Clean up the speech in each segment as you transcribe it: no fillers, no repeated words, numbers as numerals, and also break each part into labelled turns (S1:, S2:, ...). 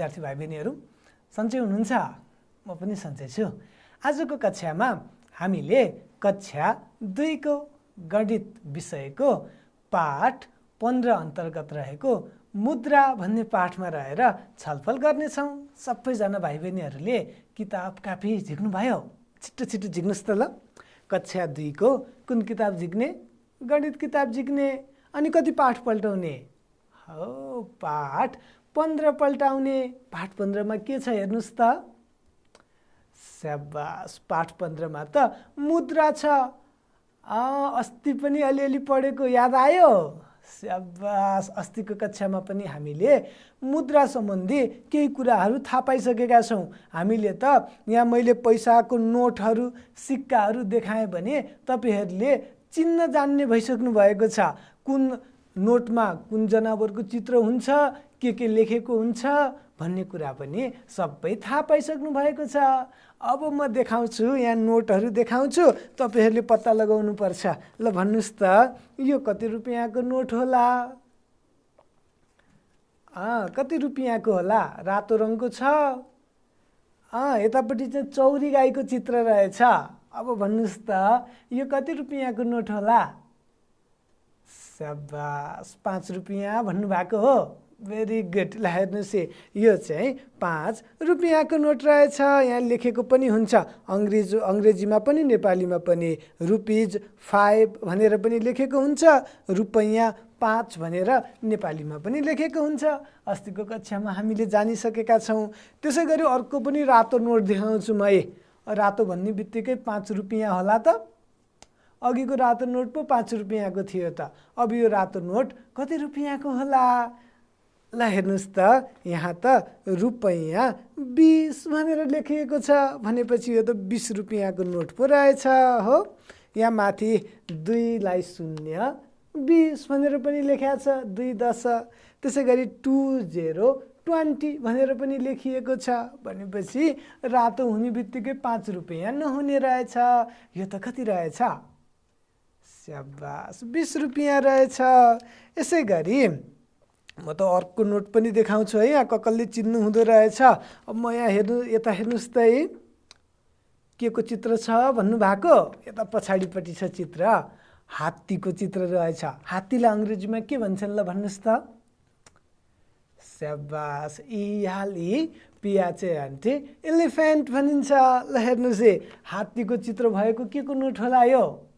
S1: विद्यार्थी भाइ बहिनीहरू सन्चै हुनुहुन्छ? म पनि सन्चै छु। आजको कक्षामा हामीले कक्षा 2 को गणित विषयको पाठ 15 अन्तर्गत रहेको मुद्रा भन्ने पाठमा रहेर छलफल गर्नेछौँ। सबैजना भाइ बहिनीहरूले किताब कापी झिक्नुभयो? छिटो छिटो झिक्नुहोस् त ल। कक्षा 2 को कुन किताब झिक्ने? गणित किताब झिक्ने। अनि कति पाठ पल्टाउने? हो, पाठ 15 पल्टाउने। पाठ 15 मा के छ हेर्नुहोस् त। स्याबास, पाठ 15 मा त मुद्रा छ। अस्ति पनि अलिअलि पढेको याद आयो? स्याबास, अस्तिको कक्षामा पनि हामीले मुद्रा सम्बन्धी केही कुराहरू थाहा पाइसकेका छौँ। हामीले त यहाँ मैले पैसाको नोटहरू सिक्काहरू देखाएँ भने तपाईँहरूले चिन्न जान्ने भइसक्नु भएको छ। कुन नोटमा कुन जनावरको चित्र हुन्छ, के लेखेको हुन्छ भन्ने कुरा पनि सबै थाहा पाइसक्नु भएको छ। अब म देखाउँछु, यहाँ नोटहरू देखाउँछु, तपाईँहरूले पत्ता लगाउनु पर्छ। ल भन्नुहोस् त, यो कति रुपियाँको नोट होला? कति रुपियाँको होला? रातो रङको छ। यतापट्टि चाहिँ चौरी गाईको चित्र रहेछ। अब भन्नुहोस् त, यो कति रुपियाँको नोट होला? स्याबास, 5 रुपियाँ भन्नुभएको हो। Very good. ल हेर्नुहोस्, यो चाहिँ 5 रुपियाँको नोट रहेछ। यहाँ लेखेको पनि हुन्छ अङ्ग्रेजीमा पनि नेपालीमा पनि। रुपिज 5 भनेर पनि लेखेको हुन्छ, रुपैयाँ 5 भनेर नेपालीमा पनि लेखेको हुन्छ। अस्तिको कक्षामा हामीले जानिसकेका छौँ। त्यसै गरी अर्को पनि रातो नोट देखाउँछु म। रातो भन्ने बित्तिकै 5 रुपियाँ होला त? अघिको रातो नोट पो 5 रुपियाँको थियो त। अब यो रातो नोट कति रुपियाँको होला? ल हेर्नुहोस् त, यहाँ त रुपैयाँ 20 भनेर लेखिएको छ। भनेपछि यो त 20 रुपियाँको नोट पो रहेछ हो। यहाँ माथि 2 लाई 0 20 भनेर पनि लेखिएको छ, 2 10। त्यसै गरी 2 0 20 भनेर पनि लेखिएको छ। भनेपछि रातो हुने बित्तिकै 5 रुपियाँ नहुने रहेछ। यो त कति रहेछ? स्याबास, 20 रुपियाँ रहेछ। यसै गरी म त अर्को नोट पनि देखाउँछु है। यहाँ कसले चिन्नु हुँदो रहेछ। अब म यहाँ यता हेर्नुहोस् त है, के को चित्र छ भन्नुभएको? यता पछाडिपट्टि छ चित्र, हात्तीको चित्र रहेछ। हात्तीलाई अङ्ग्रेजीमा के भन्छन् ल भन्नुहोस् त? स्याबास, ELEPHANT, एलिफेन्ट भनिन्छ। ल हेर्नुहोस्, हात्तीको चित्र भएको के को नोट होला यो?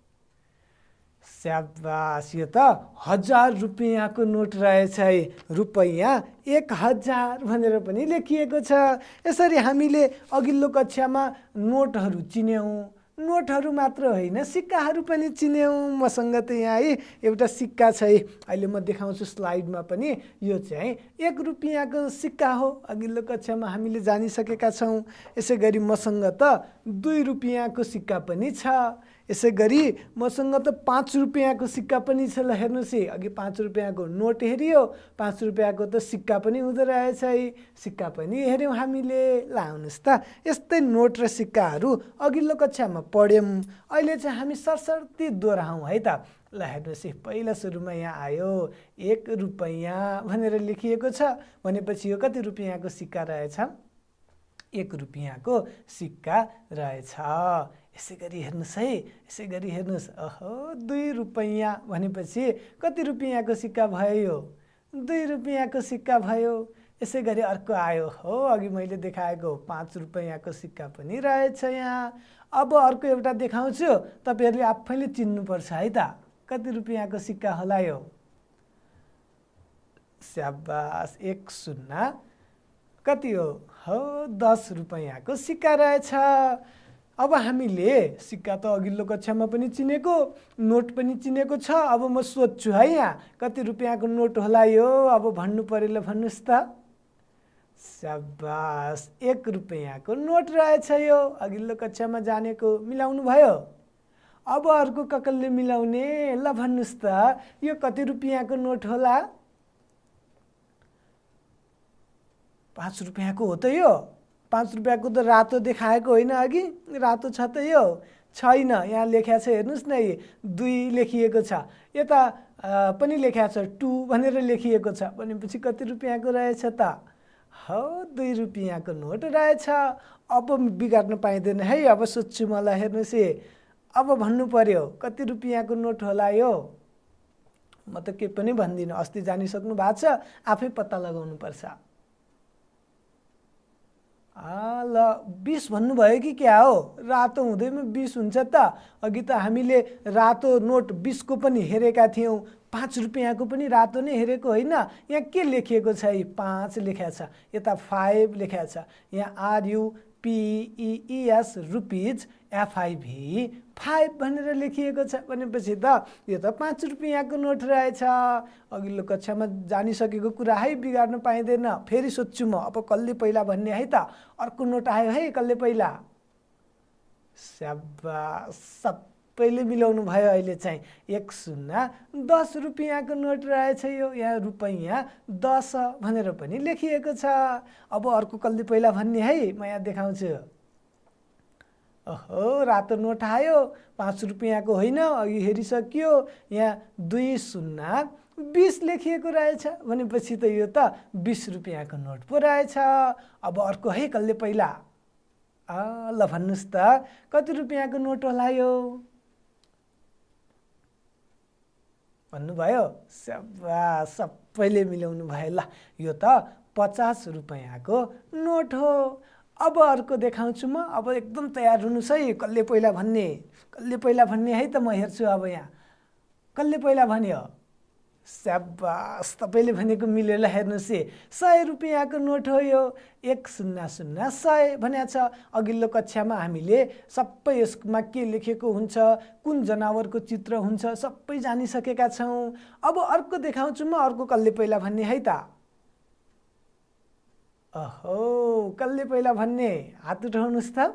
S1: स्याबास, यो त 1000 रुपियाँको नोट रहेछ है। रुपैयाँ 1000 भनेर पनि लेखिएको छ। यसरी हामीले अघिल्लो कक्षामा नोटहरू चिन्यौँ। नोटहरू मात्र होइन, सिक्काहरू पनि चिन्यौँ। मसँग त यहाँ है एउटा सिक्का छ है, अहिले म देखाउँछु स्लाइडमा पनि। यो चाहिँ 1 रुपियाँको सिक्का हो। अघिल्लो कक्षामा हामीले जानिसकेका छौँ। यसै गरी मसँग त 2 रुपियाँको सिक्का पनि छ। यसै गरी मसँग त 5 रुपियाँको सिक्का पनि छ। ल हेर्नुहोस्, अघि 5 रुपियाँको नोट हेरियो, 5 रुपियाँको त सिक्का पनि हुँदो रहेछ है। सिक्का पनि हेऱ्यौँ हामीले। ल आउनुहोस् त, यस्तै नोट र सिक्काहरू अघिल्लो कक्षामा पढ्यौँ। अहिले चाहिँ हामी सरसर्ती दोहोऱ्याउँ है त। ल हेर्नुहोस्, पहिला सुरुमा यहाँ आयो 1 रुपैयाँ भनेर लेखिएको छ। भनेपछि यो कति रुपियाँको सिक्का रहेछ? 1 रुपियाँको सिक्का रहेछ। यसै गरी हेर्नुहोस् है, यसै गरी हेर्नुहोस्। 2 रुपैयाँ भनेपछि कति रुपियाँको सिक्का भयो यो? 2 रुपियाँको सिक्का भयो। यसै गरी अर्को आयो हो, अघि मैले देखाएको 5 रुपियाँको सिक्का पनि रहेछ यहाँ। अब अर्को एउटा देखाउँछु, तपाईँहरूले आफैले चिन्नुपर्छ है त। कति रुपियाँको सिक्का होला यो? स्याबास, 1 0 कति हो? 10 रुपियाँको सिक्का रहेछ। अब हामीले सिक्का त अघिल्लो कक्षामा पनि चिनेको, नोट पनि चिनेको छ। अब म सोध्छु है, यहाँ कति रुपियाँको नोट होला यो? अब भन्नु पर्यो। ल भन्नुहोस् त। स्याबास, 1 रुपियाँको नोट रहेछ यो। अघिल्लो कक्षामा जानेको मिलाउनु भयो। अब अर्को कसले मिलाउने? ल भन्नुहोस् त, यो कति रुपियाँको नोट होला? 5 रुपियाँको हो त यो। 5 रुपियाँको त रातो देखाएको होइन अघि? रातो छ त यो? छैन, यहाँ लेखिएको छ हेर्नुहोस् न, 2 लेखिएको छ। यता पनि लेखिएको छ 2 भनेर लेखिएको छ। भनेपछि कति रुपियाँको रहेछ त? हो 2 रुपियाँको नोट रहेछ। अब बिगार्न पाइँदैन है। अब सोध्छु मलाई, हेर्नुहोस् है, अब भन्नु पर्यो कति रुपियाँको नोट होला यो। म त के पनि भन्दिनँ, अस्ति जानिसक्नु भएको छ, आफै पत्ता लगाउनु पर्छ। ल 20 भन्नुभयो कि क्या हो? रातो हुँदैमा 20 हुन्छ त? अघि त हामीले रातो नोट 20 को पनि हेरेका थियौँ, 5 रुपियाँको पनि रातो नै हेरेको होइन। यहाँ के लेखिएको छ? 5 लेखेको छ, यता 5 लेखेको छ, यहाँ RUPEES रुपिज FIV 5 भनेर लेखिएको छ भनेपछि त यो त 5 रुपियाँको नोट रहेछ। अघिल्लो कक्षामा जानिसकेको कुरा है, बिगार्न पाइँदैन। फेरि सोध्छु म, अब कसले पहिला भन्ने है त? अर्को नोट आयो है, कसले पहिला? स्याबास, सबैले मिलाउनु भयो। अहिले चाहिँ 10 रुपियाँको नोट रहेछ यो। यहाँ रुपैयाँ 10 भनेर पनि लेखिएको छ। अब अर्को कसले पहिला भन्ने है, म यहाँ देखाउँछु। ओहो, रातो नोट आयो, 5 रुपियाँको होइन, अघि हेरिसक्यो। यहाँ 2 शून्य 20 लेखिएको रहेछ भनेपछि त यो त 20 रुपियाँको नोट पो रहेछ। अब अर्को है, कसले पहिला? ल भन्नुहोस् त, कति रुपियाँको नोट होला यो? भन्नुभयो? स्याबास, सबैले मिलाउनु भयो। ल यो त 50 रुपियाँको नोट हो। अब अर्को देखाउँछु म। अब एकदम तयार हुनुहोस् है, कसले पहिला भन्ने, कसले पहिला भन्ने है त? म हेर्छु अब यहाँ कसले पहिला भन्यो। स्याबास, तपाईँले भनेको मिलेर हेर्नुहोस् है, 100 रुपियाँको नोट हो यो। 100 भनेको छ। अघिल्लो कक्षामा हामीले सबै यसमा के लेखेको हुन्छ, कुन जनावरको चित्र हुन्छ, सबै जानिसकेका छौँ। अब अर्को देखाउँछु म, अर्को कसले पहिला भन्ने है त? ओहो, कसले पहिला भन्ने? हात उठाउनुहोस् त।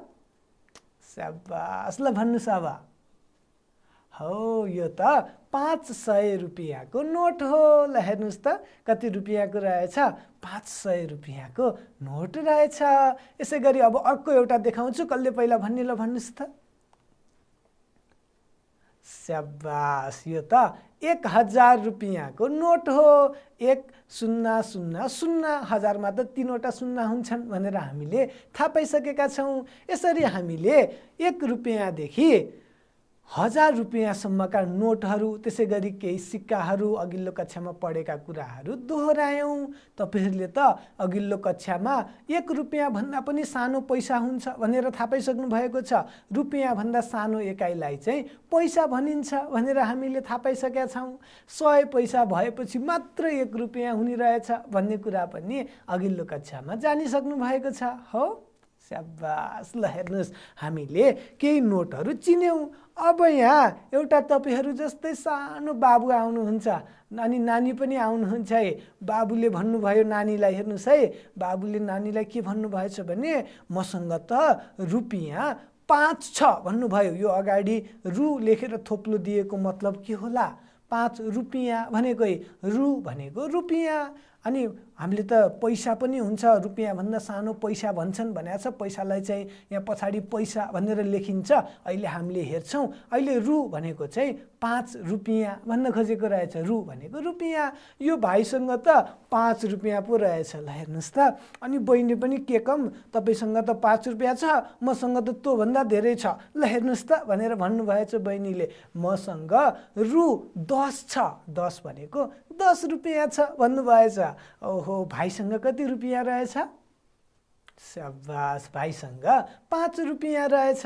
S1: स्याबास, ल भन्नुहोस् अब। हो, यो त 500 रुपियाँको नोट हो। ल हेर्नुहोस् त, कति रुपियाँको रहेछ? 500 रुपियाँको नोट रहेछ। यसै गरी अब अर्को एउटा देखाउँछु, कसले पहिला भन्ने? ल भन्नुहोस् त। स्याबास, यो त 1000 रुपियाँको नोट हो। 1000, हजारमा त 3वटा शून्य हुन्छन् भनेर हामीले थाहा पाइसकेका छौँ। यसरी हामीले 1 रुपियाँदेखि 1000 रुपियाँसम्मका नोटहरू, त्यसै गरी केही सिक्काहरू, अघिल्लो कक्षामा पढेका कुराहरू दोहोऱ्यायौँ। तपाईँहरूले त अघिल्लो कक्षामा 1 रुपियाँभन्दा पनि सानो पैसा हुन्छ भनेर थाहा पाइसक्नु भएको छ। रुपियाँभन्दा सानो एकाइलाई चाहिँ पैसा भनिन्छ भनेर हामीले थाहा पाइसकेका छौँ। 100 पैसा भएपछि मात्र 1 रुपियाँ हुने रहेछ भन्ने कुरा पनि अघिल्लो कक्षामा जानिसक्नु भएको छ। हो, स्याबास, ल हेर्नुहोस्, हामीले केही नोटहरू चिन्यौँ। अब यहाँ एउटा तपाईँहरू जस्तै सानो बाबु आउनुहुन्छ, अनि नानी पनि आउनुहुन्छ है। बाबुले भन्नुभयो नानीलाई, हेर्नुहोस् है, बाबुले नानीलाई के भन्नुभएछ भने, मसँग त रुपियाँ 5 छ भन्नुभयो। यो अगाडि रु लेखेर थोप्लो दिएको मतलब के होला? 5 रुपियाँ भनेको, रु भनेको रुपियाँ। अनि हामीले त पैसा पनि हुन्छ, रुपियाँभन्दा सानो पैसा भन्छन् भनेको छ। पैसालाई चाहिँ यहाँ पछाडि पैसा भनेर लेखिन्छ। अहिले हामीले हेर्छौँ, अहिले रु भनेको चाहिँ 5 रुपियाँ भन्न खोजेको रहेछ। रु भनेको रुपियाँ। यो भाइसँग त 5 रुपियाँ पो रहेछ। ल हेर्नुहोस् त। अनि बहिनी पनि के कम, तपाईँसँग त 5 रुपियाँ छ, मसँग त त्योभन्दा धेरै छ। ल हेर्नुहोस् त भनेर भन्नुभएछ बहिनीले। मसँग रु 10 छ, 10 भनेको 10 रुपियाँ छ भन्नुभएछ। ओहो, भाइसँग कति रुपियाँ रहेछ? स्याबास, भाइसँग 5 रुपियाँ रहेछ।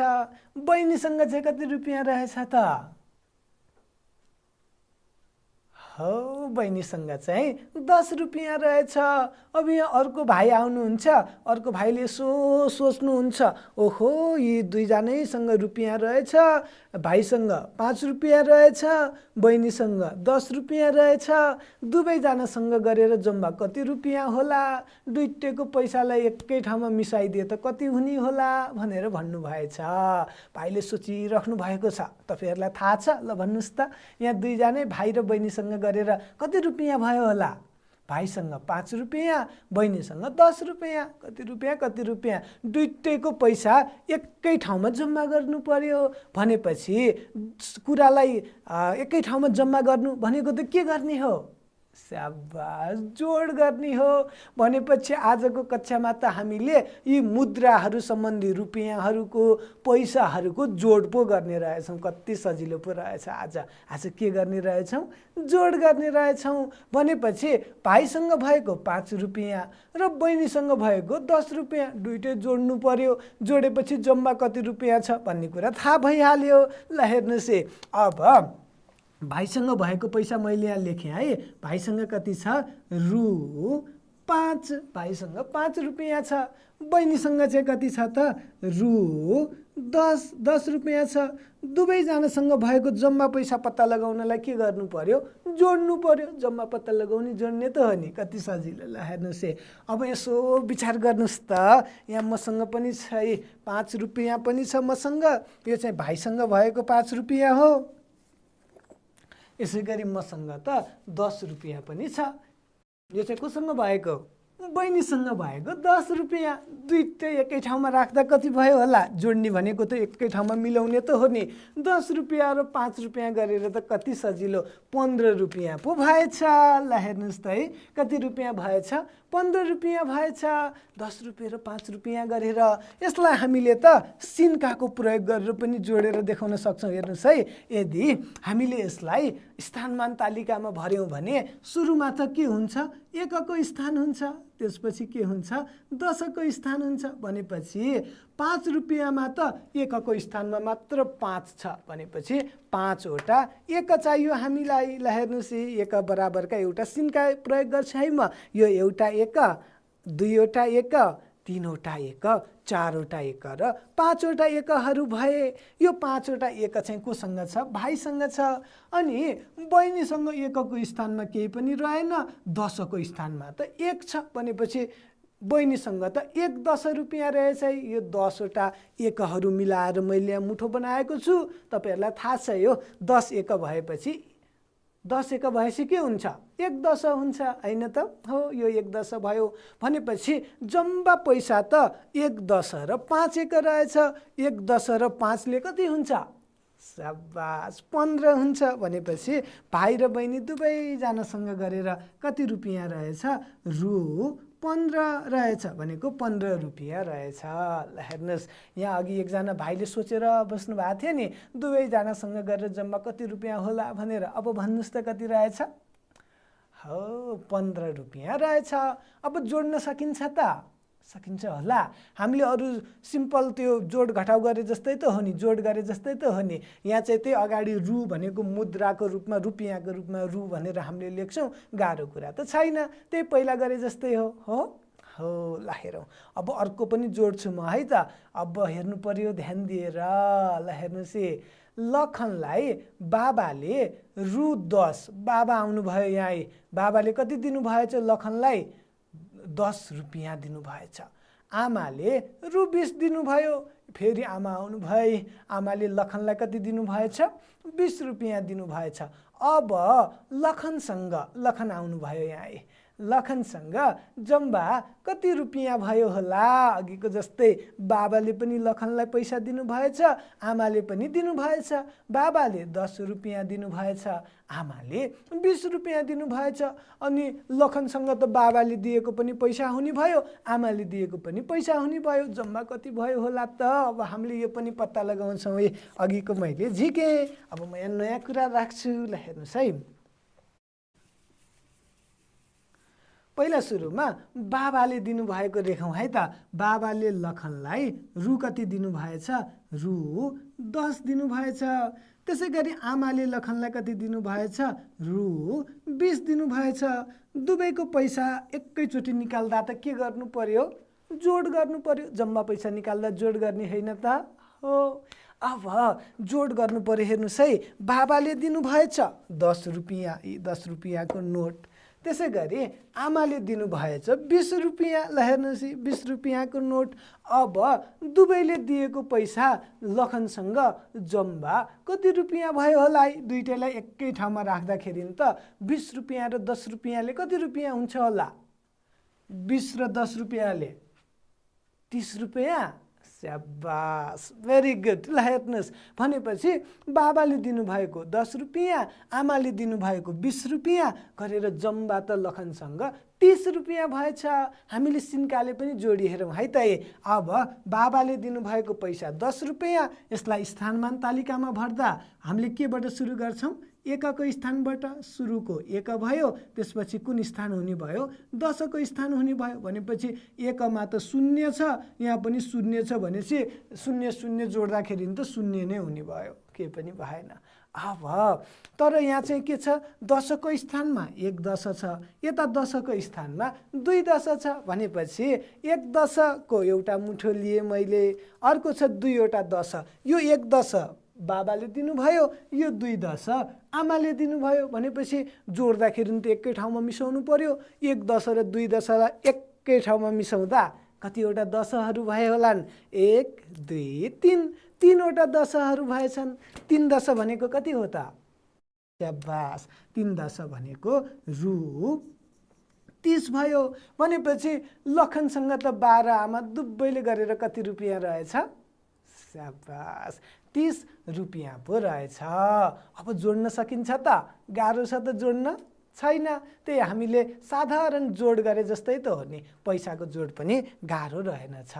S1: बहिनीसँग चाहिँ कति रुपियाँ रहेछ त? हो, बहिनीसँग चाहिँ 10 रुपियाँ रहेछ। अब यहाँ अर्को भाइ आउनुहुन्छ, अर्को भाइले यसो सोच्नुहुन्छ, ओहो, यी दुईजनैसँग रुपियाँ रहेछ। भाइसँग 5 रुपियाँ रहेछ, बहिनीसँग 10 रुपियाँ रहेछ। दुवैजनासँग गरेर जम्मा कति रुपियाँ होला? दुईटैको पैसालाई एकै ठाउँमा मिसाइदिए त कति हुने होला भनेर भन्नुभएछ। भाइले सोचिराख्नु भएको छ। तपाईँहरूलाई थाहा छ? ल भन्नुहोस् त। यहाँ दुईजनै भाइ र बहिनीसँग गरेर कति रुपियाँ भयो होला? भाइसँग 5 रुपियाँ, बहिनीसँग 10 रुपियाँ। कति रुपियाँ? दुईटैको पैसा एकै ठाउँमा जम्मा गर्नु पर्यो भनेपछि कुरालाई एकै ठाउँमा जम्मा गर्नु भनेको त के गर्ने हो? स्याबास, जोड गर्ने हो भनेपछि आजको कक्षामा त हामीले यी मुद्राहरू सम्बन्धी रुपियाँहरूको पैसाहरूको जोड पो गर्ने रहेछौँ। कति सजिलो पो रहेछ। आज के गर्ने रहेछौँ? जोड गर्ने रहेछौँ। भनेपछि भाइसँग भएको 5 रुपियाँ र बहिनीसँग भएको 10 रुपियाँ दुइटै जोड्नु पर्यो। जोडेपछि जम्मा कति रुपियाँ छ भन्ने कुरा थाहा भइहाल्यो। ल हेर्नुहोस् है, अब भाइसँग भएको पैसा मैले यहाँ लेखेँ है। भाइसँग कति छ? रु 5। भाइसँग 5 रुपियाँ छ। बहिनीसँग चाहिँ कति छ त? रु 10 रुपियाँ छ। दुवैजनासँग भएको जम्मा पैसा पत्ता लगाउनलाई के गर्नु पर्यो? जोड्नु पर्यो। जम्मा पत्ता लगाउने जोड्ने त हो नि। कति सजिलो। ल हेर्नुहोस् है, अब यसो विचार गर्नुहोस् त। यहाँ मसँग पनि छ है, 5 रुपियाँ पनि छ मसँग। यो चाहिँ भाइसँग भएको 5 रुपियाँ हो। यसै गरी मसँग त 10 रुपियाँ पनि छ। यो चाहिँ कोसँग भएको? बहिनीसँग भएको 10 रुपियाँ। दुइटै एकै ठाउँमा राख्दा कति भयो होला? जोड्ने भनेको त एकै ठाउँमा मिलाउने त हो नि। 10 रुपियाँ र 5 रुपियाँ गरेर त कति सजिलो 15 रुपियाँ पो भएछ। ल हेर्नुहोस् त है, कति रुपियाँ भएछ? 15 रुपियाँ भएछ। 10 रुपियाँ र 5 रुपियाँ गरेर यसलाई हामीले त सिन्काको प्रयोग गरेर पनि जोडेर देखाउन सक्छौँ। हेर्नुहोस् है, यदि हामीले यसलाई स्थानमान तालिकामा भर्यौँ भने सुरुमा त के हुन्छ? एकको स्थान हुन्छ, त्यसपछि के हुन्छ? दशको स्थान हुन्छ। भनेपछि 5 रुपियाँमा त एकको स्थानमा मात्र 5 छ। भनेपछि 5 वटा एक चाहियो हामीलाई। ल हेर्नुहोस्, एक बराबरका एउटा सिन्का प्रयोग गर्छु है म। यो एउटा एक, दुईवटा एक, तीनवटा एक, चारवटा एक र 5वटा एकहरू भए। यो 5वटा एक चाहिँ कोसँग छ? भाइसँग छ। अनि बहिनीसँग एकको स्थानमा केही पनि रहेन, 10को स्थानमा त 1 छ। भनेपछि बहिनीसँग त 1 रुपियाँ रहेछ। यो 10वटा एकहरू मिलाएर मैले यहाँ मुठो बनाएको छु। तपाईँहरूलाई थाहा छ यो 10 एक भएपछि 10 एक भएपछि के हुन्छ? 1 हुन्छ होइन त? हो, यो 1 भयो। भनेपछि जम्मा पैसा त 1 र 5 एक रहेछ। 1 र 5 ले कति हुन्छ? शाबास, 15 हुन्छ। भनेपछि भाइ र बहिनी दुवैजनासँग गरेर कति रुपियाँ रहेछ? रु 15 रहेछ। भनेको 15 रुपियाँ रहेछ। ल हेर्नुहोस्, यहाँ अघि एकजना भाइले सोचेर बस्नु भएको थियो नि, दुवैजनासँग गरेर जम्मा कति रुपियाँ होला भनेर। अब भन्नुहोस् त कति रहेछ? हो, 15 रुपियाँ रहेछ। अब जोड्न सकिन्छ त? सकिन्छ होला। हामीले अरू सिम्पल त्यो जोड घटाउ गरे जस्तै त हो नि, जोड गरे जस्तै त हो नि। यहाँ चाहिँ त्यही अगाडि रु भनेको मुद्राको रूपमा, रुपियाँको रूपमा रु भनेर हामीले लेख्छौँ। गाह्रो कुरा त छैन, त्यही पहिला गरे जस्तै हो। हो, ल हेरौँ। अब अर्को पनि जोड्छु म है त। अब हेर्नु पर्यो ध्यान दिएर। ल हेर्नुहोस् है, लखनलाई बाबाले रु 10, बाबा आउनुभयो यहाँ। बाबाले कति दिनुभएछ लखनलाई? 10 रुपियाँ दिनुभएछ। आमाले रु 20 दिनुभयो। फेरि आमा आउनुभयो। आमाले लखनलाई कति दिनुभएछ? 20 रुपियाँ दिनुभएछ। अब लखन आउनुभयो यहाँ। लखनसँग जम्मा कति रुपियाँ भयो होला? अघिको जस्तै बाबाले पनि लखनलाई पैसा दिनुभएछ, आमाले पनि दिनुभएछ। बाबाले 10 रुपियाँ दिनुभएछ, आमाले 20 रुपियाँ दिनुभएछ। अनि लखनसँग त बाबाले दिएको पनि पैसा हुने भयो, आमाले दिएको पनि पैसा हुने भयो। जम्मा कति भयो होला त? अब हामीले यो पनि पत्ता लगाउँछौँ। अघिको मैले झिकेँ, अब म यहाँ नयाँ कुरा राख्छु। ल हेर्नुहोस् है, पहिला सुरुमा बाबाले दिनुभएको लेखौँ है त। बाबाले लखनलाई रु कति दिनुभएछ? रु 10 दिनुभएछ। त्यसै गरी आमाले लखनलाई कति दिनुभएछ? रु 20 दिनुभएछ। दुवैको पैसा एकैचोटि निकाल्दा त के गर्नु पर्यो? जोड गर्नु पर्यो। जम्मा पैसा निकाल्दा जोड गर्ने होइन त? हो, अब जोड गर्नु पर्यो। हेर्नुहोस् है, बाबाले दिनुभएछ 10 रुपियाँ, 10 रुपियाँको नोट। त्यसै गरी आमाले दिनुभएछ 20 रुपियाँ। ल हेर्नुहोस्, 20 रुपियाँको नोट। अब दुवैले दिएको पैसा लखनसँग जम्मा कति रुपियाँ भयो होला? दुइटैलाई एकै ठाउँमा राख्दाखेरि त 20 रुपियाँ र 10 रुपियाँले कति रुपियाँ हुन्छ होला? 20 र 10 रुपियाँले 30 रुपियाँ। स्याबास, भेरी गुड। ल हेर्नुहोस्, भनेपछि बाबाले दिनुभएको 10 रुपियाँ, आमाले दिनुभएको 20 रुपियाँ गरेर जम्मा त लखनसँग 30 रुपियाँ भएछ। हामीले सिन्काले पनि जोडी हेरौँ है त। अब बाबाले दिनुभएको पैसा 10 रुपियाँ, यसलाई स्थानमान तालिकामा भर्दा हामीले केबाट सुरु गर्छौँ? एकको स्थानबाट सुरुको एक भयो, त्यसपछि कुन स्थान हुने भयो? 10को स्थान हुने भयो। भनेपछि एकमा त 0 छ, यहाँ पनि 0 छ भनेपछि 0 0 जोड्दाखेरि त 0 नै हुने भयो, केही पनि भएन। अब तर यहाँ चाहिँ के छ? 10को स्थानमा 1 10 छ, यता 10को स्थानमा 2 10 छ। भनेपछि 1 10को एउटा मुठो लिए मैले, अर्को छ 2 वटा 10। यो 1 10 बाबाले दिनुभयो, यो 2 10 आमाले दिनुभयो। भनेपछि जोड्दाखेरि त एकै ठाउँमा मिसाउनु पर्यो। 1 10 र 2 10लाई एकै ठाउँमा मिसाउँदा कतिवटा 10हरू भए होलान्? 1 2 3, 3वटा 10हरू भएछन्। 3 10 भनेको कति हो त? स्याबास, 3 10 भनेको रु 30 भयो। भनेपछि लखनसँग त 12 आमा दुवैले गरेर कति रुपियाँ रहेछ? स्याबास, 30 रुपियाँ पो रहेछ। अब जोड्न सकिन्छ त? गाह्रो छ त जोड्न? छैन। त्यही हामीले साधारण जोड गरे जस्तै त हो नि, पैसाको जोड पनि गाह्रो रहेनछ।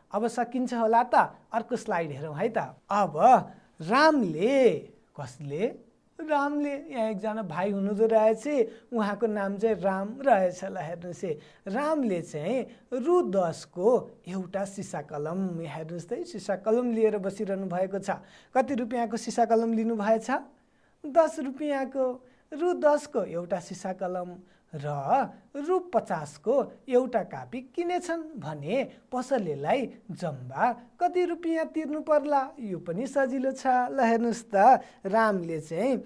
S1: अब सकिन्छ होला त? अर्को स्लाइड हेरौँ है त। अब रामले, कसले? रामले, यहाँ एकजना भाइ हुनुहुँदो रहेछ, उहाँको नाम चाहिँ राम रहेछ। ल हेर्नुहोस् है, रामले चाहिँ रु 10 को एउटा सिसा कलम, हेर्नुहोस् त, सिसा कलम लिएर बसिरहनु भएको छ। कति रुपियाँको सिसा कलम लिनु भएछ? 10 रुपियाँको। रु 10 को एउटा सिसा कलम र रु 50 को एउटा कापी किनेछन् भने पसलेलाई जम्मा कति रुपियाँ तिर्नु पर्ला? यो पनि सजिलो छ। ल हेर्नुहोस् त, रामले चाहिँ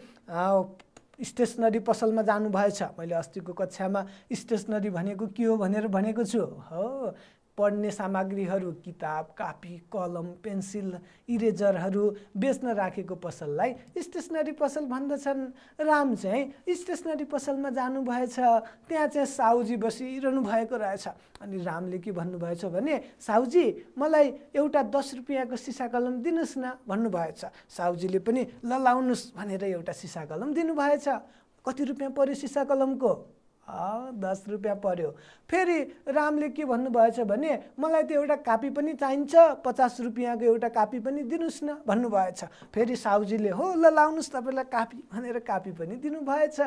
S1: स्टेसनरी पसलमा जानुभएछ। मैले अस्तिको कक्षामा स्टेसनरी भनेको के हो भनेर भनेको छु। हो, पढ्ने सामग्रीहरू, किताब, कापी, कलम, पेन्सिल, इरेजरहरू बेच्न राखेको पसललाई स्टेसनरी पसल भन्दछन्। राम चाहिँ स्टेसनरी पसलमा जानुभएछ। त्यहाँ चाहिँ साउजी बसिरहनु भएको रहेछ। अनि रामले के भन्नुभएछ भने, साउजी मलाई एउटा 10 रुपियाँको सिसा कलम दिनुहोस् न भन्नुभएछ। साउजीले पनि ल लाउनुहोस् भनेर एउटा सिसा कलम दिनुभएछ। कति रुपियाँ पर्यो सिसा कलमको? 10 रुपियाँ पर्यो। फेरि रामले के भन्नुभएछ भने, मलाई त एउटा कापी पनि चाहिन्छ, 50 रुपियाँको एउटा कापी पनि दिनुहोस् न भन्नुभएछ। फेरि साउजीले हो ल लाउनुहोस् तपाईँलाई कापी भनेर कापी पनि दिनुभएछ।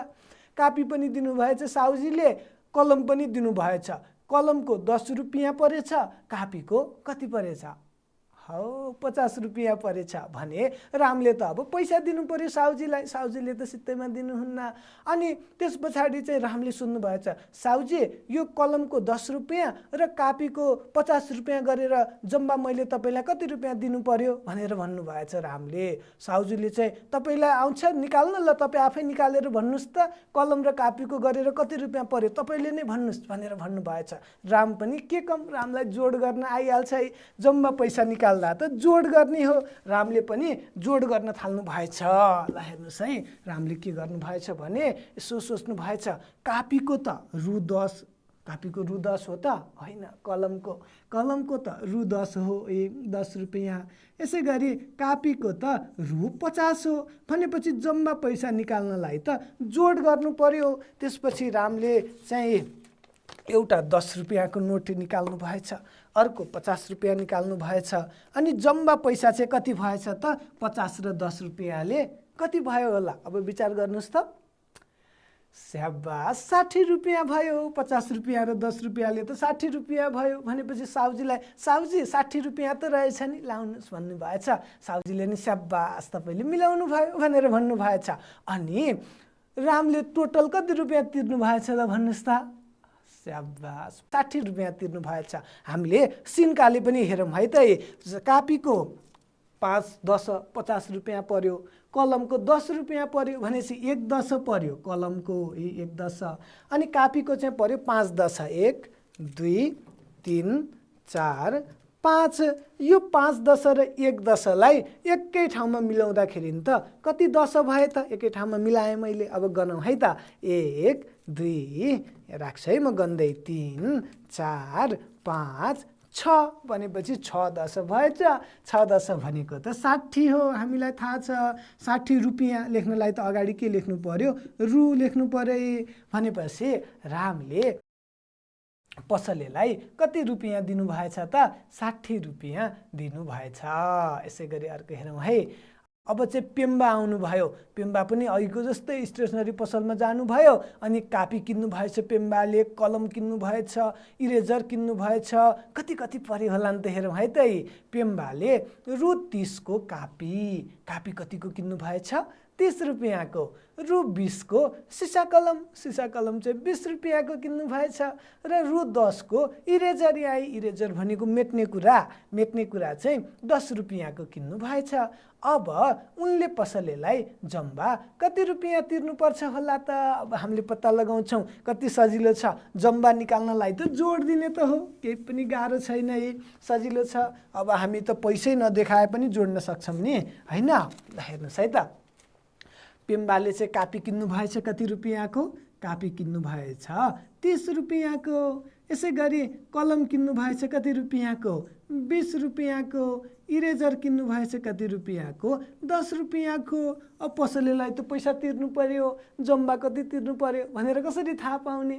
S1: कापी पनि दिनुभएछ साउजीले, कलम पनि दिनुभएछ। कलमको 10 रुपियाँ परेछ, कापीको कति परेछ? हो, 50 रुपियाँ परेछ भने रामले त अब पैसा दिनु पर्यो साउजीलाई। साउजीले त सित्तैमा दिनुहुन्न। अनि त्यस पछाडि चाहिँ रामले सोध्नुभएछ, साउजी यो कलमको 10 रुपियाँ र कापीको 50 रुपियाँ गरेर जम्मा मैले तपाईँलाई कति रुपियाँ दिनु पर्यो भनेर भन्नुभएछ रामले। साउजीले चाहिँ तपाईँलाई आउँछ निकाल्न, ल तपाईँ आफै निकालेर भन्नुहोस् त कलम र कापीको गरेर कति रुपियाँ पर्यो तपाईँले नै भन्नुहोस् भनेर भन्नुभएछ। राम पनि के कम, रामलाई जोड गर्न आइहाल्छ है। जम्मा पैसा निकाल्दा त जोड गर्ने हो। रामले पनि जोड गर्न थाल्नु भएछ। ल हेर्नुहोस् है, रामले के गर्नु भएछ भने यसो सोच्नु भएछ, कापीको त रु 10, कापीको रु 10 हो त? होइन, कलमको त रु 10 हो, 10 रुपियाँ। यसै गरी कापीको त रु 50 हो। भनेपछि जम्मा पैसा निकाल्नलाई त जोड गर्नु पर्यो। त्यसपछि रामले चाहिँ एउटा 10 रुपियाँको नोट निकाल्नु भएछ, अर्को 50 रुपियाँ निकाल्नु भएछ। अनि जम्मा पैसा चाहिँ कति भएछ त? 50 र 10 रुपियाँले कति भयो होला? अब विचार गर्नुहोस् त। स्याबास, 60 रुपियाँ भयो। 50 रुपियाँ र 10 रुपियाँले त 60 रुपियाँ भयो। भनेपछि साउजीलाई, साउजी 60 रुपियाँ त रहेछ नि, लाउनुहोस् भन्नुभएछ। साउजीले नि स्याबास तपाईँले मिलाउनु भयो भनेर भन्नुभएछ। अनि रामले टोटल कति रुपियाँ तिर्नु भएछ ल भन्नुहोस् त? स्याबास, 60 रुपियाँ तिर्नु भएछ। हामीले सिन्काले पनि हेरौँ है त। कापीको 5 10 50 रुपियाँ पर्यो, कलमको 10 रुपियाँ पर्यो भनेपछि 1 10 पर्यो कलमको, 1 10। अनि कापीको चाहिँ पर्यो 5 10, 1 2 3 4 5। यो 5 10 र 1 10लाई एकै ठाउँमा मिलाउँदाखेरि त कति 10 भए त? एकै ठाउँमा मिलाएँ मैले। अब गनौँ है त। 1 2 राख्छु है म गन्दै, 3 4 5 छ भनेपछि 6 10 भएछ। 6 10 भनेको त 60 हो, हामीलाई थाहा छ। 60 रुपियाँ लेख्नलाई त अगाडि के लेख्नु पर्यो? रु लेख्नु पर्यो। भनेपछि रामले पसलेलाई कति रुपियाँ दिनुभएछ त? 60 रुपियाँ दिनुभएछ। यसै गरी अर्को हेरौँ है। अब चाहिँ पेम्बा आउनुभयो। पेम्बा पनि अघिको जस्तै स्टेसनरी पसलमा जानुभयो अनि कापी किन्नु भएछ पेम्बाले, कलम किन्नु भएछ, इरेजर किन्नु भएछ। कति कति पर्यो होला नि त हेरौँ है त। पेम्बाले रु 30 को कापी कतिको किन्नु भएछ? 30 रुपियाँको। रु 20 को सिसा कलम चाहिँ 20 रुपियाँको किन्नु भएछ। र रु 10 को इरेजर इरेजर भनेको मेट्ने कुरा चाहिँ 10 रुपियाँको किन्नु भएछ। अब उनले पसलेलाई जम्बा कति रुपियाँ तिर्नुपर्छ होला त? अब हामीले पत्ता लगाउँछौँ। कति सजिलो छ, जम्बा निकाल्नलाई त जोड दिने त हो, केही पनि गाह्रो छैन, सजिलो छ। अब हामी त पैसै नदेखाए पनि जोड्न सक्छौँ नि, होइन? ल हेर्नुहोस् है त। पेम्बाले चाहिँ कापी किन्नु भएछ कति रुपियाँको? कापी किन्नु भएछ 30 रुपियाँको। यसै गरी कलम किन्नु भएछ कति रुपियाँको? 20 रुपियाँको। इरेजर किन्नु भएछ कति रुपियाँको? 10 रुपियाँको। अब पसलेलाई त पैसा तिर्नु पर्यो, जम्बा कति तिर्नु पर्यो भनेर कसरी थाहा पाउने?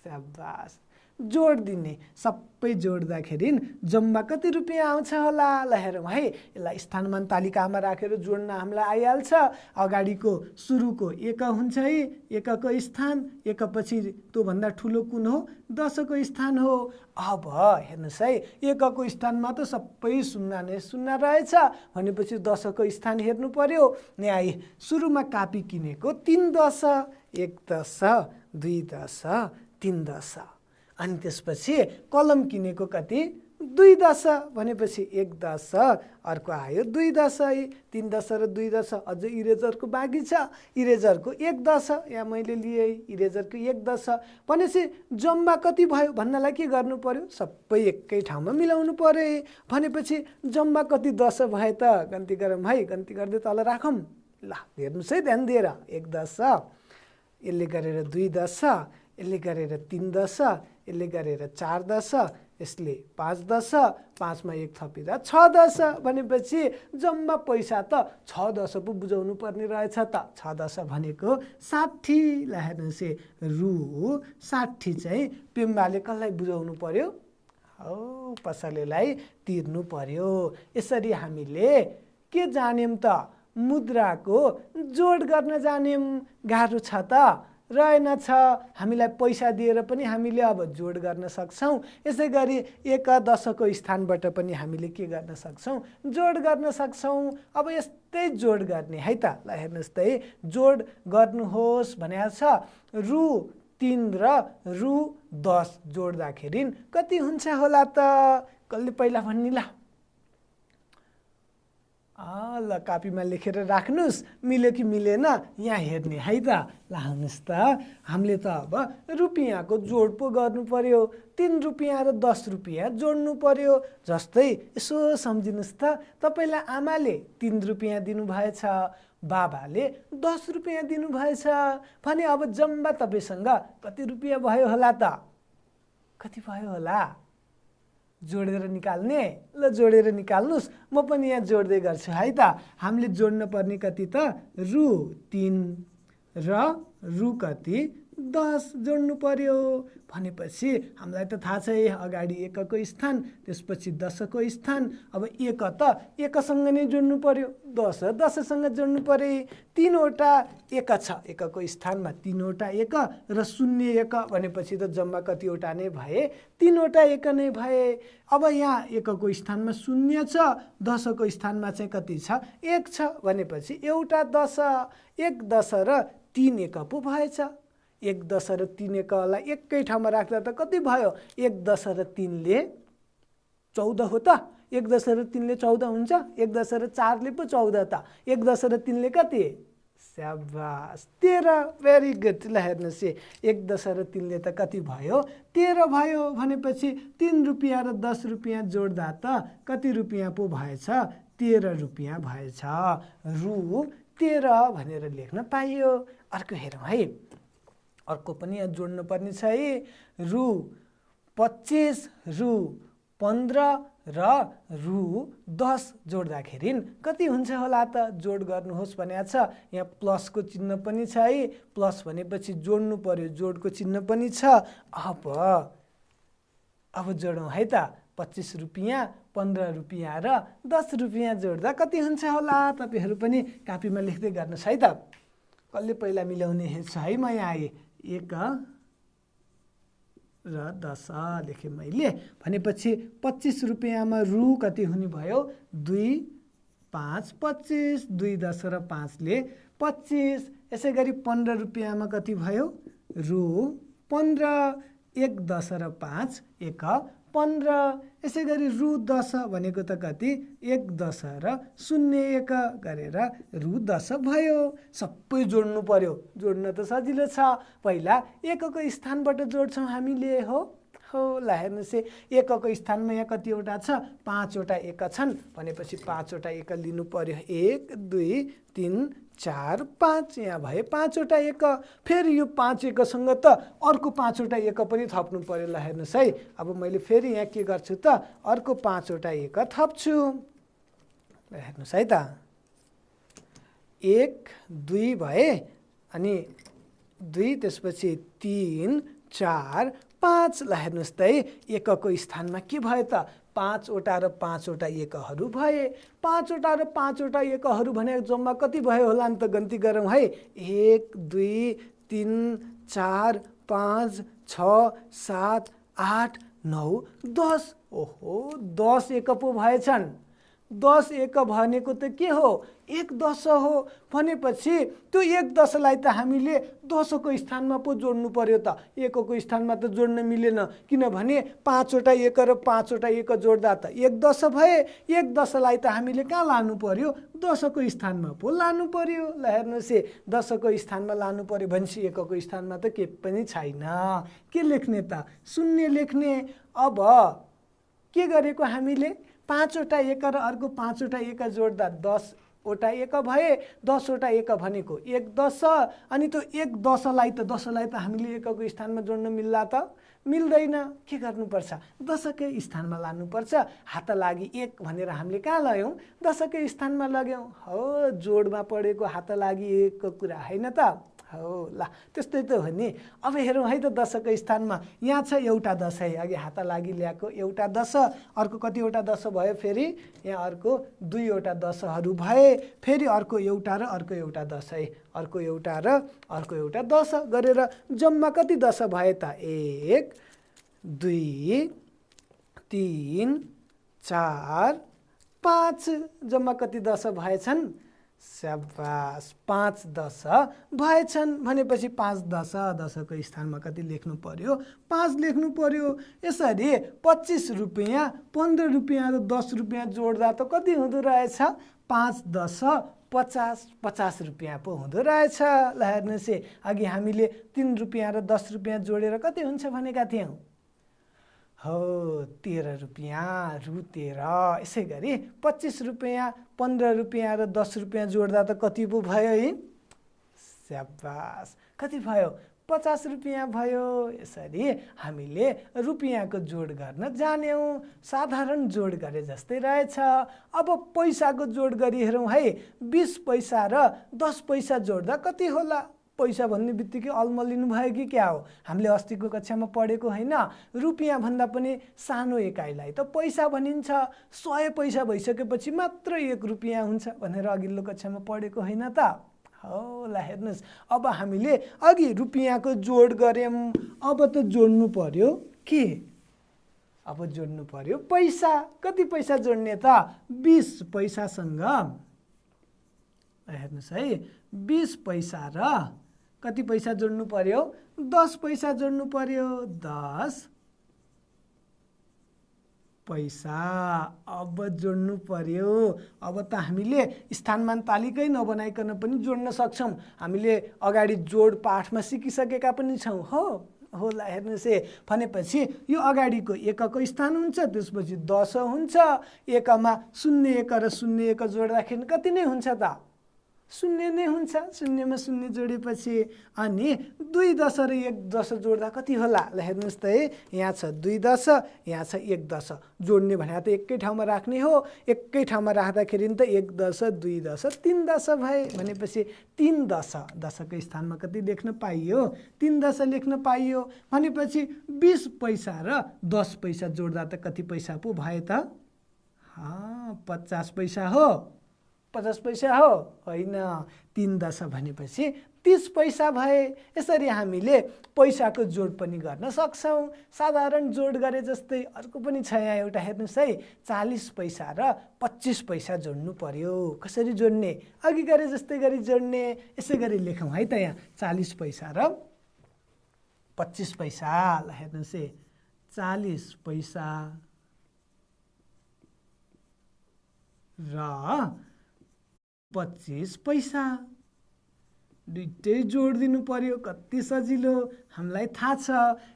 S1: स्याबास, जोड दिने। सबै जोड्दाखेरि जम्बा कति रुपियाँ आउँछ होला? ल हेरौँ है। यसलाई स्थानमान तालिकामा राखेर जोड्न हामीलाई आइहाल्छ। अगाडिको सुरुको एक हुन्छ है, एकको स्थान, एकपछि त्योभन्दा ठुलो कुन हो? 10 को स्थान हो। अब हेर्नुहोस् है, एकको स्थानमा त सबै 0 नै 0 रहेछ भनेपछि 10 को स्थान हेर्नु पर्यो। यहाँ सुरुमा कापी किनेको 3 10, 1 10, 2 10, 3 10। अनि त्यसपछि कलम किनेको कति? 2 10 भनेपछि 1 10, अर्को आयो 2 10, 3 10 र 2 10। अझै इरेजरको बाँकी छ, इरेजरको 1 10 यहाँ मैले लिएँ, इरेजरको 1 10 भनेपछि जम्बा कति भयो भन्नलाई के गर्नु पर्यो? सबै एकै ठाउँमा मिलाउनु पर्यो। भनेपछि जम्बा कति 10 भए त? गन्ती गरौँ है, गन्ती गर्दै तल राखौँ। ल हेर्नुहोस् है ध्यान दिएर। 1 10, यसले गरेर 2 10, यसले गरेर 3 10, यसले गरेर 4 10, यसले 5 10, 5 मा 1 थपेर 6 10 भनेपछि जम्मा पैसा त 6 10 पो बुझाउनु पर्ने रहेछ त। 6 10 भनेको 60। ल हेर्नुहोस्, रु 60 चाहिँ पेम्बाले कसलाई बुझाउनु पर्यो? हो, पसलेलाई तिर्नु पर्यो। यसरी हामीले के जान्यौँ त? मुद्राको जोड गर्न जान्यौँ। गाह्रो छ त? रहेनछ। हामीलाई पैसा दिएर पनि हामीले अब जोड गर्न सक्छौँ। यसै गरी 1 10 को स्थानबाट पनि हामीले के गर्न सक्छौँ? जोड गर्न सक्छौँ। अब यस्तै जोड गर्ने है त। ल हेर्नुहोस् त, जोड गर्नुहोस् भनेको छ। रु 3 र रु 10 जोड्दाखेरि कति हुन्छ होला त? कसले पहिला भन्ने? ल ल कापीमा लेखेर राख्नुहोस्। मिल्यो कि मिलेन यहाँ हेर्ने है त। ल हेर्नुहोस् त, हामीले त अब रुपियाँको जोड पो गर्नु पर्यो। 3 रुपियाँ र 10 रुपियाँ जोड्नु पर्यो। जस्तै यसो सम्झिनुहोस् त, तपाईँलाई आमाले 3 रुपियाँ दिनुभएछ, बाबाले 10 रुपियाँ दिनुभएछ भने अब जम्मा तपाईँसँग कति रुपियाँ भयो होला त? कति भयो होला? जोडेर निकाल्ने? ल जोडेर निकाल्नुहोस्। म पनि यहाँ जोड्दै गर्छु है त। हामीले जोड्न पर्ने कति त? रु 3 र रु कति? 10 जोड्नु पर्यो। भनेपछि हामीलाई त थाहा छ अगाडि 1 को स्थान, त्यसपछि 10 को स्थान। अब 1 त 1 सँग नै जोड्नु पर्यो, 10 10 सँग जोड्नु पर्यो। 3 वटा 1 छ, 1 को स्थानमा 3 वटा 1 र 0 1 भनेपछि त जम्मा कतिवटा नै भए? 3 वटा 1 नै भए। अब यहाँ 1 को स्थानमा 0 छ, 10 को स्थानमा चाहिँ कति छ? 1 छ भनेपछि एउटा 10, 1 10 र 3 1 पो भएछ। 1 10 र 3 1लाई एकै ठाउँमा राख्दा त कति भयो? 1 10 र 3 ले 14 हो त? 1 10 र 3 ले 14 हुन्छ। 1 10 र 4 ले पो 14 त। 1 10 र 3 ले कति? स्याबास, 13। Very good. ल हेर्नुहोस्, 1 10 र 3 ले त कति भयो? 13 भयो। भनेपछि 3 रुपियाँ र 10 रुपियाँ जोड्दा त कति रुपियाँ पो भएछ? 13 रुपियाँ भएछ। रु 13 भनेर लेख्न पाइयो। अर्को हेरौँ है। अर्को पनि यहाँ जोड्नु पर्ने छ है। रु 25, रु 15 र रु 10 जोड्दाखेरि कति हुन्छ होला त? जोड गर्नुहोस् भनेको छ। यहाँ प्लसको चिन्ह पनि छ है, प्लस भनेपछि जोड्नु पर्यो, जोडको चिन्ह पनि छ। अब जोडौँ है त। 25 रुपियाँ, 15 रुपियाँ र 10 रुपियाँ जोड्दा कति हुन्छ होला? तपाईहरू पनि कापीमा लेख्दै गर्नुहोस् है त। कसले पहिला मिलाउने हेर्छु है। म यहाँ आएँ, 1 र 10 लेखेँ मैले। भनेपछि 25 रुपियाँमा रु कति हुने भयो? 2, 5, 25, 2 10 र 5 ले 25। यसै गरी 15 रुपियाँमा कति भयो? रु 15, 1 10 र 5 1 15। यसै गरी रु 10 भनेको त कति? 1 10 र 0 1 गरेर रु 10 भयो। सबै जोड्नु पर्यो। जोड्न त सजिलो छ। पहिला एकको स्थानबाट जोड्छौँ हामीले। हो ल हेर्नुहोस्, एकको स्थानमा यहाँ कतिवटा छ? 5 वटा एक छन्। भनेपछि 5 वटा एक लिनु पर्यो। 1 2 3 4 5 यहाँ भए 5 वटा एक। फेरि यो 5 एकसँग त अर्को 5 वटा एक पनि थप्नु पर्यो। ल हेर्नुहोस् है। अब मैले फेरि यहाँ के गर्छु त? अर्को 5 वटा एक थप्छु। ल हेर्नुहोस् है त। 1 2 भए, अनि 2 त्यसपछि 3 4 5। ल हेर्नुहोस् त है। एकको स्थानमा के भयो त? 5 वटा र 5 वटा एकहरू भए। 5 वटा र 5 वटा एकहरू भने जम्मा कति भयो होला नि त? गन्ती गरौँ है। 1 2 3 4 5 6 7 8 9 10। ओहो, 10 एक पो भएछन्। 10 एक भनेको त के हो? 1 10 हो। भनेपछि त्यो 1 10 लाई त हामीले 10 को स्थानमा पो जोड्नु पर्यो त। 1 को स्थानमा त जोड्न मिलेन, किनभने 5 वटा एक र 5 वटा एक जोड्दा त 1 10 भए। 1 10 लाई त हामीले कहाँ लानु पर्यो? 10 को स्थानमा पो लानु पर्यो। ल हेर्नुहोस्, 10 को स्थानमा लानु पर्यो भनेपछि 1 को स्थानमा त के पनि छैन। के लेख्ने त? 0 लेख्ने। अब के गरेको हामीले? 5 वटा एक र अर्को 5 वटा एक जोड्दा 10 वटा एक भए। 10 वटा एक भनेको 1 10। अनि त्यो 1 10 लाई त हामीले 1 को स्थानमा जोड्न मिल्ला त? मिल्दैन। के गर्नुपर्छ? 10 कै स्थानमा लानुपर्छ। हात लागि 1 भनेर हामीले कहाँ लयौँ? 10 कै स्थानमा लग्यौँ। हो, जोडमा पढेको हात लागि 1 को कुरा होइन त? हो ल, त्यस्तै त हो नि। अब हेरौँ है त। 10 को स्थानमा यहाँ छ एउटा 10 है। अघि हात लागि ल्याएको एउटा 10। अर्को कतिवटा 10 भयो? फेरि यहाँ अर्को 2 वटा 10हरू भए। फेरि अर्को एउटा र अर्को एउटा 10 है। अर्को एउटा र अर्को एउटा 10 गरेर जम्मा कति 10 भए त? 1 2 3 4 5। जम्मा कति 10 भएछन्? स्याबास, 5 10 भएछन्। भनेपछि 5 10 10 को स्थानमा कति लेख्नु पर्यो? 5 लेख्नु पर्यो। यसरी 25 रुपियाँ, 15 रुपियाँ र 10 रुपियाँ जोड्दा त कति हुँदो रहेछ? 5 10 50 50 रुपियाँ पो हुँदो रहेछ। ल हेर्नुहोस्, अघि हामीले 3 रुपियाँ र 10 रुपियाँ जोडेर कति हुन्छ भनेका थियौँ? हो, 13 रुपियाँ, रु 13। यसै गरी 25 रुपियाँ, 15 रुपियाँ र 10 रुपियाँ जोड्दा त कति पो भयो है? स्याबास, कति भयो? 50 रुपियाँ भयो। यसरी हामीले रुपियाँको जोड गर्न जान्यौँ। साधारण जोड गरे जस्तै रहेछ। अब पैसाको जोड गरी हेरौँ है। 20 पैसा र 10 पैसा जोड्दा कति होला? पैसा भन्ने बित्तिकै अल्मलिनु भयो कि क्या हो? हामीले अस्तिको कक्षामा पढेको होइन? रुपियाँ भन्दा पनि सानो एकाइलाई त पैसा भनिन्छ। 100 पैसा भइसकेपछि मात्र 1 रुपियाँ हुन्छ भनेर अघिल्लो कक्षामा पढेको होइन त? हो ल हेर्नुहोस्, अब हामीले अघि रुपियाँको जोड गऱ्यौँ। अब त जोड्नु पर्यो के? अब जोड्नु पर्यो पैसा। कति पैसा जोड्ने त? 20 पैसासँग हेर्नुहोस् है, 20 पैसा र कति पैसा जोड्नु पर्यो? 10 पैसा जोड्नु पर्यो। 10 पैसा अब जोड्नु पर्यो। अब त हामीले स्थानमान तालिकै नबनाइकन पनि जोड्न सक्छौँ। हामीले अगाडि जोड पाठमा सिकिसकेका पनि छौँ। हो ल हेर्नुहोस्, भनेपछि यो अगाडिको 1 को स्थान हुन्छ, त्यसपछि 10 हुन्छ। 1 मा 0 1 र 0 1 जोड्दाखेरि कति नै हुन्छ त? शून्य नै हुन्छ। शून्यमा शून्य जोडेपछि अनि 2 दश र 1 दश जोड्दा कति होला ल हेर्नुहोस् त है। यहाँ छ 2 दश, यहाँ छ 1 दश। जोड्ने भने त एकै ठाउँमा राख्ने हो। एकै ठाउँमा राख्दाखेरि त 1 दश 2 दश 3 दश भए भनेपछि 3 दश। दशको स्थानमा कति लेख्न पाइयो? 3 दश लेख्न पाइयो भनेपछि 20 पैसा र 10 पैसा जोड्दा त कति पैसा पो भयो त? 50 पैसा हो। 50 पैसा हो होइन। 3 दश भनेपछि 30 पैसा भए। यसरी हामीले पैसाको जोड पनि गर्न सक्छौँ। साधारण जोड गरे जस्तै अर्को पनि छ यहाँ एउटा हेर्नुहोस् है। 40 पैसा र 25 पैसा जोड्नु पर्यो। कसरी जोड्ने? अघि गरे जस्तै गरी जोड्ने। यसै गरी लेखौँ है त यहाँ 40 पैसा र 25 पैसा। ल हेर्नुहोस् है 40 पैसा र 25 पैसा दुईटै जोड दिनु पर्यो। कति सजिलो हामीलाई थाहा छ।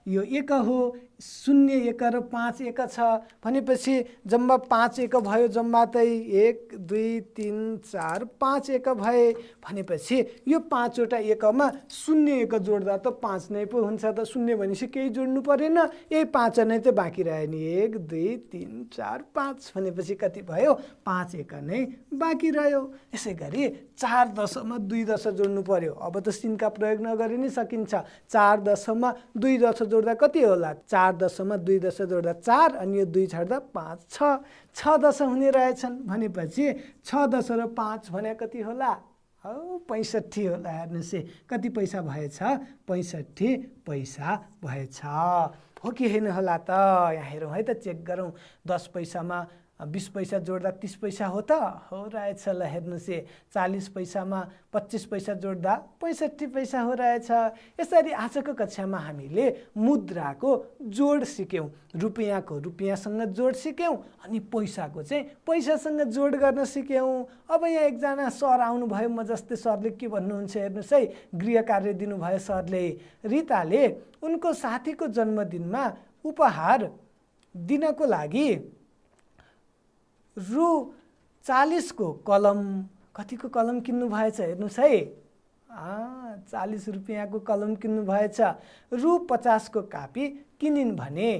S1: यो एक हो। 0 1 र 5 1 छ भनेपछि जम्मा 5 1 भयो। जम्मातै 1 2 3 4 5 1 भए भनेपछि यो 5 वटा एकमा 0 1 जोड्दा त 5 नै पो हुन्छ त। 0 भनेपछि केही जोड्नु परेन। यही 5 नै त बाँकी रह्यो नि। 1 2 3 4 5 भनेपछि कति भयो? 5 1 नै बाँकी रह्यो। यसै गरी 4 दशमा 2 दश जोड्नु पर्यो। अब त सिनका प्रयोग नगरी नै सकिन्छ। 4 दशमा 2 दश जोड्दा कति होला? 4 दशमा 2 दश जोड्दा 4 अनि यो 2 छाड्दा 5 6। 6 दश हुने रहेछन् भनेपछि 6 दश र 5 भने कति होला? 65 होला। हेर्नुहोस् है कति पैसा भएछ? 65 पैसा भएछ। हो कि होइन होला त? यहाँ हेरौँ है त, चेक गरौँ। 10 पैसामा 20 पैसा जोड्दा 30 पैसा हो त? हो रहेछ। ल हेर्नुहोस् है 40 पैसामा 25 पैसा जोड्दा 65 पैसा हो रहेछ। यसरी आजको कक्षामा हामीले मुद्राको जोड सिक्यौँ। रुपियाँको रुपियाँसँग जोड सिक्यौँ अनि पैसाको चाहिँ पैसासँग जोड गर्न सिक्यौँ। अब यहाँ एकजना सर आउनुभयो। म जस्तै सरले के भन्नुहुन्छ हेर्नुहोस् है। गृह कार्य दिनुभयो सरले। रिताले उनको साथीको जन्मदिनमा उपहार दिनको लागि रु 40 को कलम, कतिको कलम किन्नु भएछ हेर्नुहोस् है। 40 रुपियाँको कलम किन्नु भएछ। रु 50 को कापी किनिन् भने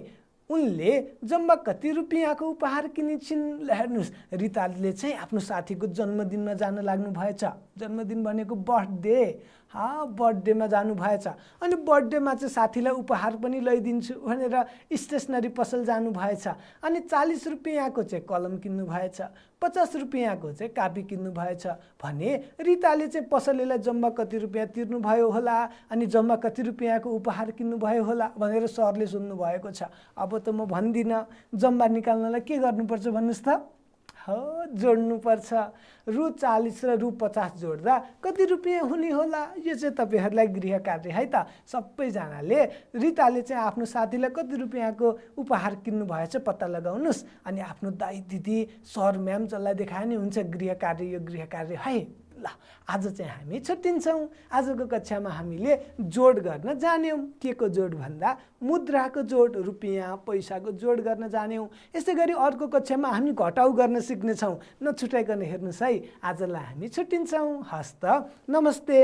S1: उनले जम्मा कति रुपियाँको उपहार किनिन्छिन्? हेर्नुहोस् रिताले चाहिँ आफ्नो साथीको जन्मदिनमा जान लाग्नु भएछ। जन्मदिन भनेको बर्थडे। बर्थडेमा जानु भएछ अनि बर्थडेमा चाहिँ साथीलाई उपहार पनि ल्याइदिन्छु भनेर स्टेसनरी पसल जानु भएछ। अनि 40 रुपियाँको चाहिँ कलम किन्नु भएछ। 50 रुपियाँको चाहिँ कापी किन्नु भएछ भने रिताले चाहिँ पसलेलाई जम्मा कति रुपियाँ तिर्नु भयो होला अनि जम्मा कति रुपियाँको उपहार किन्नु भयो होला भनेर सरले सोध्नु भएको छ। अब त म भन्दिनँ। जम्मा निकाल्नलाई के गर्नुपर्छ भन्नुहोस् त? जोड्नुपर्छ। रु 40 र रु 50 जोड्दा कति रुपियाँ हुने होला? यो चाहिँ तपाईँहरूलाई गृह कार्य है त। सबैजनाले रिताले चाहिँ आफ्नो साथीलाई कति रुपियाँको उपहार किन्नु भएछ पत्ता लगाउनुहोस् अनि आफ्नो दाइ दिदी सर म्याम जसलाई देखाए नि हुन्छ गृह कार्य। यो गृह कार्य है। ल आज चाहिँ हामी छुट्टिन्छौँ। आजको कक्षामा हामीले जोड गर्न जान्यौँ। के को जोड भन्दा मुद्राको जोड, रुपियाँ पैसाको जोड गर्न जान्यौँ। यसै गरी अर्को कक्षामा हामी घटाउ गर्न सिक्नेछौँ। नछुटाइकन हेर्नुहोस् है। आजलाई हामी छुट्टिन्छौँ। हस्त नमस्ते।